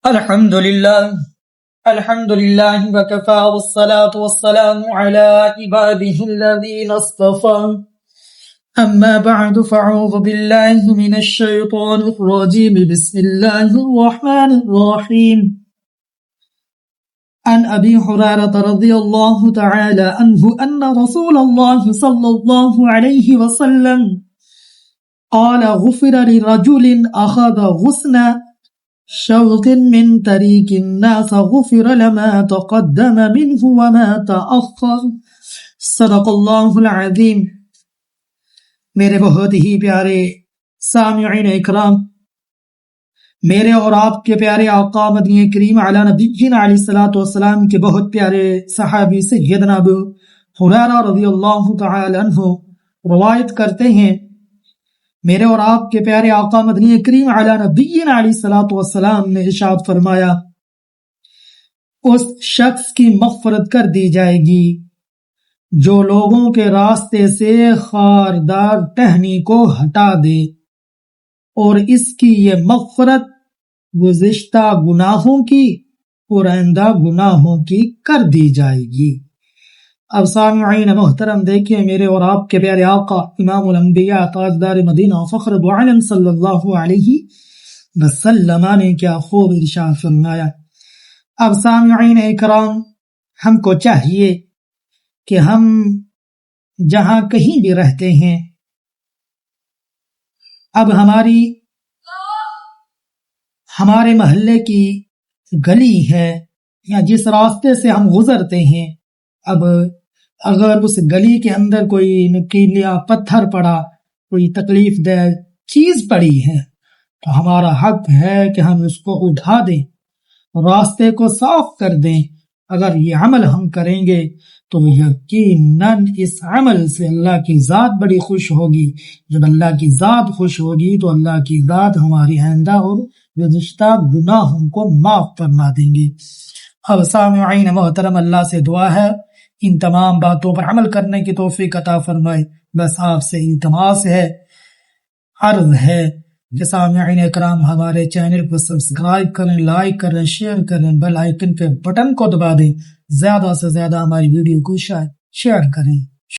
الحمد لله وكفى والصلاة والسلام على عباده الذين اصطفى أما بعد فأعوذ بالله من الشيطان الرجيم بسم الله الرحمن الرحيم عن أبي هريرة رضي الله تعالى عنه أن رسول الله صلى الله عليه وسلم قال غفر لرجل أخذ غصن شوط من طريق الناس غفر لما تقدم منه وما تأخر صدق اللہ العظیم۔ میرے بہت ہی پیارے سامعین اکرام، میرے اور آپ کے پیارے آقا مدنی کریم علی نبینا علیہ الصلوۃ والسلام کے بہت پیارے صحابی سیدنا ابو ہریرہ رضی اللہ تعالی عنہ روایت کرتے ہیں، میرے اور آپ کے پیارے آقا مدنی کریم علی نبینا علیہ الصلوۃ والسلام نے ارشاد فرمایا، اس شخص کی مغفرت کر دی جائے گی جو لوگوں کے راستے سے خاردار ٹہنی کو ہٹا دے، اور اس کی یہ مغفرت گزشتہ گناہوں کی اور آئندہ گناہوں کی کر دی جائے گی۔ اب سامعین محترم دیکھیں، میرے اور آپ کے پیارے آقا امام الانبیاء تاجدار مدینہ فخر دو عالم صلی اللہ علیہ وسلم نے کیا خوب ارشاد فرمایا۔ اب سامعین اکرام، ہم کو چاہیے کہ ہم جہاں کہیں بھی رہتے ہیں، اب ہمارے محلے کی گلی ہے یا جس راستے سے ہم گزرتے ہیں، اب اگر اس گلی کے اندر کوئی نکیلا پتھر پڑا، کوئی تکلیف دہ چیز پڑی ہے، تو ہمارا حق ہے کہ ہم اس کو اٹھا دیں، راستے کو صاف کر دیں۔ اگر یہ عمل ہم کریں گے تو یقیناً اس عمل سے اللہ کی ذات بڑی خوش ہوگی۔ جب اللہ کی ذات خوش ہوگی تو اللہ کی ذات ہماری آئندہ اور گزشتہ گناہوں کو معاف فرما دیں گے۔ اب سامعین محترم، اللہ سے دعا ہے ان تمام باتوں پر عمل کرنے کی توفیق عطا فرمائے۔ بس آپ سے التماس ہے، عرض ہے کہ سامعین اکرام ہمارے چینل کو سبسکرائب کریں، لائک کریں، شیئر کریں، بیل آئیکن پہ بٹن کو دبا دیں، زیادہ سے زیادہ ہماری ویڈیو کو شیئر کریں۔